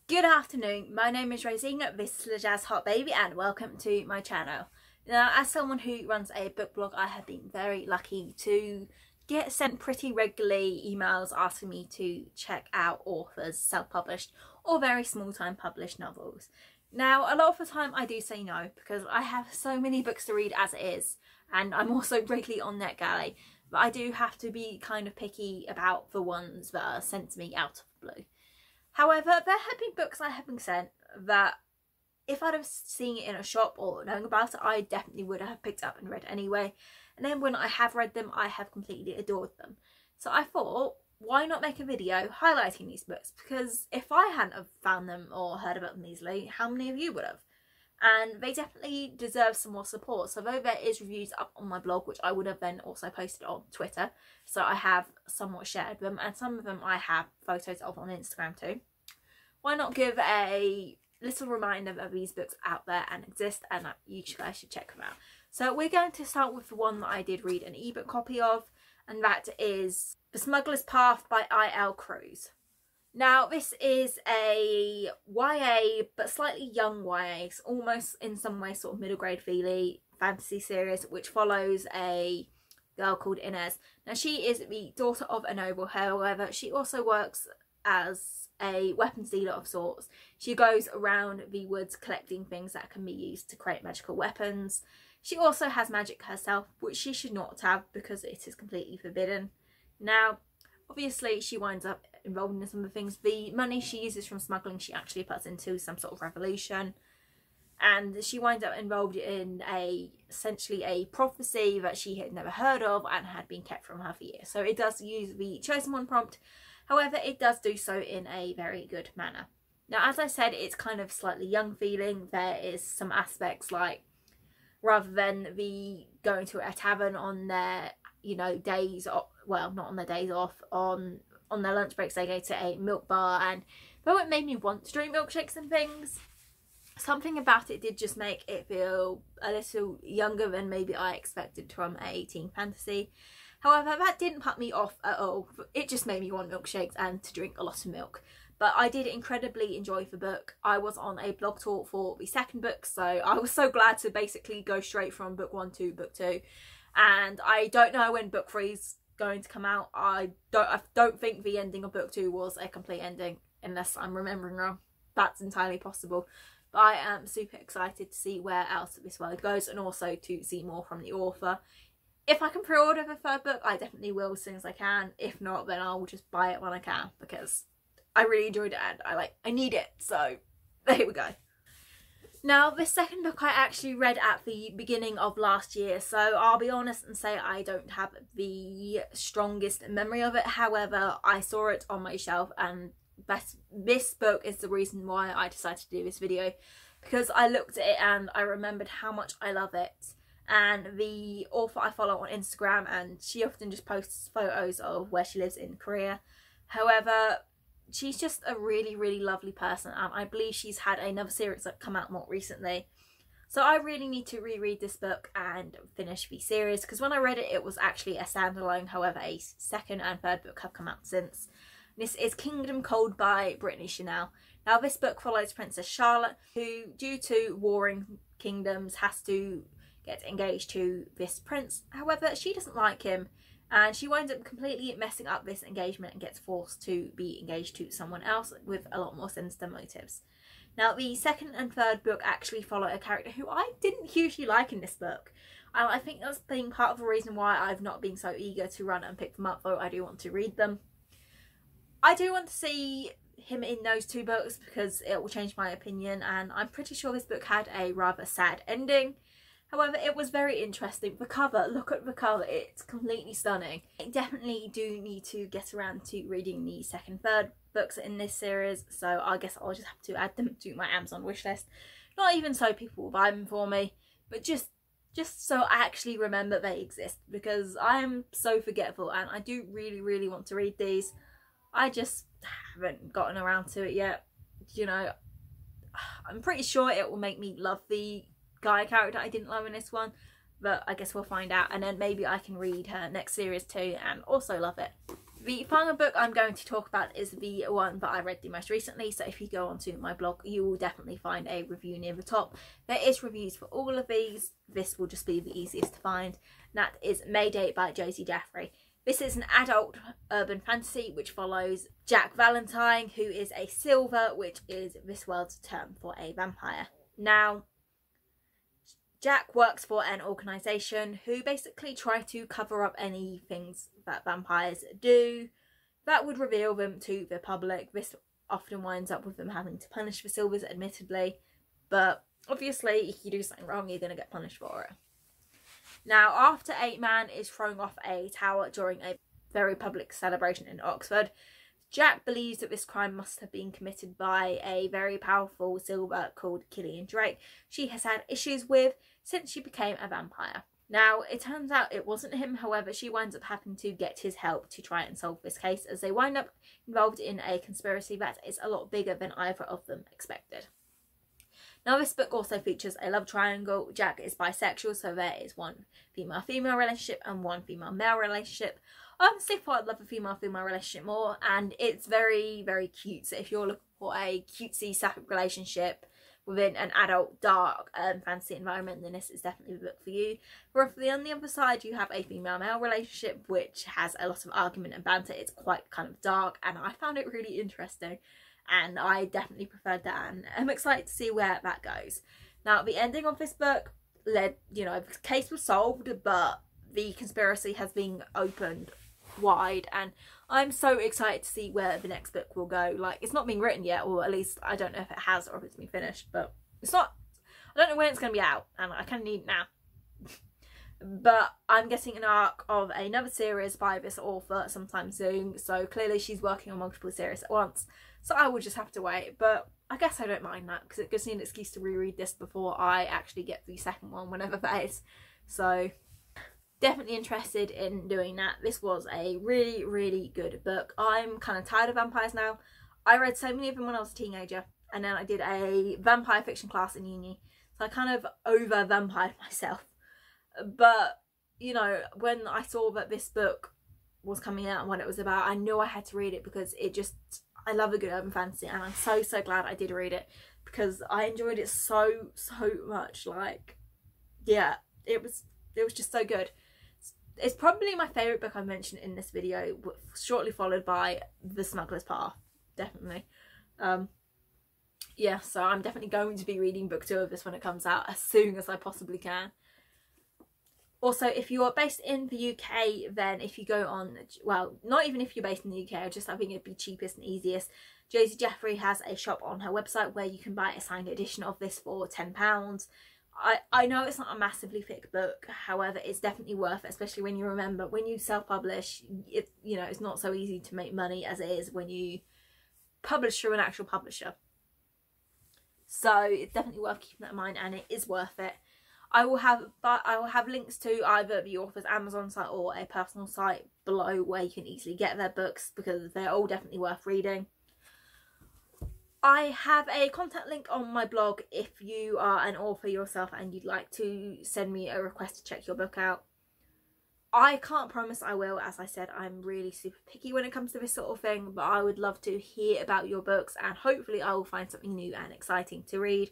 Good afternoon, my name is Rosie, this is the Jazz Hot Baby and welcome to my channel. Now, as someone who runs a book blog, I have been very lucky to get sent pretty regularly emails asking me to check out authors' self-published or very small-time published novels. Now, a lot of the time I do say no because I have so many books to read as it is, and I'm also regularly on NetGalley, but I do have to be kind of picky about the ones that are sent to me out of the blue. However, there have been books I have been sent that if I'd have seen it in a shop or known about it, I definitely would have picked up and read anyway. And then when I have read them, I have completely adored them. So I thought, why not make a video highlighting these books? Because if I hadn't have found them or heard about them easily, how many of you would have? And they definitely deserve some more support. So though there is reviews up on my blog, which I would have then also posted on Twitter, so I have somewhat shared them, and some of them I have photos of on Instagram too. Why not give a little reminder that these books out there and exist, and that you guys should check them out. So we're going to start with the one that I did read an ebook copy of, and that is The Smuggler's Path by Cruz. Now, this is a YA, but slightly young YA, almost in some way sort of middle grade feely fantasy series, which follows a girl called Inez. Now, she is the daughter of a noble, however, she also works as a weapons dealer of sorts. She goes around the woods collecting things that can be used to create magical weapons. She also has magic herself, which she should not have because it is completely forbidden. Now, obviously, she winds up involved in some of the things. The money she uses from smuggling, she actually puts into some sort of revolution. And she winds up involved in essentially a prophecy that she had never heard of and had been kept from her for years. So it does use the Chosen One prompt. However, it does do so in a very good manner. Now, as I said, it's kind of slightly young feeling. There is some aspects like, rather than the going to a tavern on their, days off, well, not on their days off, on their lunch breaks, they go to a milk bar, and though it made me want to drink milkshakes and things, something about it did just make it feel a little younger than maybe I expected from a teen fantasy. However, that didn't put me off at all. It just made me want milkshakes and to drink a lot of milk. But I did incredibly enjoy the book. I was on a blog tour for the second book, so I was so glad to basically go straight from book 1 to book 2. And I don't know when book 3 is going to come out. I don't think the ending of book 2 was a complete ending, unless I'm remembering wrong. That's entirely possible. But I am super excited to see where else this world goes, and also to see more from the author. If I can pre-order the third book, I definitely will as soon as I can. If not, then I'll just buy it when I can, because I really enjoyed it and I need it. So there we go. Now, this second book I actually read at the beginning of last year, so I'll be honest and say I don't have the strongest memory of it. However, I saw it on my shelf, and this book is the reason why I decided to do this video, because I looked at it and I remembered how much I love it. And the author I follow on Instagram, and she often just posts photos of where she lives in Korea. However, she's just a really, really lovely person, and I believe she's had another series that come out more recently. So I really need to reread this book and finish the series, because when I read it, it was actually a standalone. However, a second and third book have come out since. This is Kingdom Cold by Brittany. Now, this book follows Princess Charlotte, who, due to warring kingdoms, has to get engaged to this prince. However, she doesn't like him, and she winds up completely messing up this engagement and gets forced to be engaged to someone else with a lot more sinister motives. Now, the second and third book actually follow a character who I didn't hugely like in this book. And I think that's been part of the reason why I've not been so eager to run and pick them up, though I do want to read them. I do want to see him in those two books because it will change my opinion, and I'm pretty sure this book had a rather sad ending. However, it was very interesting. The cover, look at the cover, it's completely stunning. I definitely do need to get around to reading the second, third books in this series, so I guess I'll just have to add them to my Amazon wishlist. Not even so people will buy them for me, but just so I actually remember they exist, because I am so forgetful and I do really, really want to read these. I just haven't gotten around to it yet. I'm pretty sure it will make me love the guy character I didn't love in this one, but I guess we'll find out, and then maybe I can read her next series too and also love it. The final book I'm going to talk about is the one that I read the most recently, so if you go onto my blog you will definitely find a review near the top. There is reviews for all of these, this will just be the easiest to find, and that is Mayday by Josie Jeffrey. This is an adult urban fantasy which follows Jack Valentine, who is a silver, which is this world's term for a vampire. Now, Jack works for an organisation who basically try to cover up any things that vampires do that would reveal them to the public. This often winds up with them having to punish the silvers, admittedly, but obviously if you do something wrong you're going to get punished for it. Now, after a man is thrown off a tower during a very public celebration in Oxford, Jack believes that this crime must have been committed by a very powerful silver called Killian Drake she has had issues with since she became a vampire. Now, it turns out it wasn't him, however, she winds up having to get his help to try and solve this case, as they wind up involved in a conspiracy that is a lot bigger than either of them expected. Now, this book also features a love triangle. Jack is bisexual, so there is one female-female relationship and one female-male relationship. I honestly thought I'd love a female-female relationship more, and it's very, very cute. So if you're looking for a cutesy sapphic relationship within an adult, dark fantasy environment, then this is definitely the book for you. Roughly on the other side, you have a female-male relationship, which has a lot of argument and banter. It's quite kind of dark, and I found it really interesting. And I definitely preferred that, and I'm excited to see where that goes. Now, the ending of this book led, the case was solved, but the conspiracy has been opened wide, and I'm so excited to see where the next book will go. Like, it's not being written yet, or at least I don't know if it has or if it's been finished, but it's not, I don't know when it's going to be out, and I kind of need it now. But I'm getting an arc of another series by this author sometime soon, so clearly she's working on multiple series at once, so I will just have to wait. But I guess I don't mind that, because it gives me an excuse to reread this before I actually get the second one, whenever that is. So definitely interested in doing that. This was a really, really good book. I'm kind of tired of vampires now. I read so many of them when I was a teenager, and then I did a vampire fiction class in uni, so I kind of over-vampired myself. But, when I saw that this book was coming out and what it was about, I knew I had to read it, because I love a good urban fantasy, and I'm so, so glad I did read it, because I enjoyed it so, so much. Like, yeah, it was just so good. It's probably my favourite book I've mentioned in this video, shortly followed by The Smuggler's Path, definitely. Yeah, so I'm definitely going to be reading book 2 of this when it comes out as soon as I possibly can. Also, if you're based in the UK, then if you go on, well, not even if you're based in the UK, I think it'd be cheapest and easiest. Josie Jeffrey has a shop on her website where you can buy a signed edition of this for £10. I know it's not a massively thick book, however, it's definitely worth it, especially when you remember, when you self-publish, it's not so easy to make money as it is when you publish through an actual publisher. So it's definitely worth keeping that in mind, and it is worth it. I will have links to either the author's Amazon site or a personal site below where you can easily get their books, because they're all definitely worth reading. I have a contact link on my blog if you are an author yourself and you'd like to send me a request to check your book out. I can't promise I will, as I said, I'm really super picky when it comes to this sort of thing, but I would love to hear about your books, and hopefully I will find something new and exciting to read.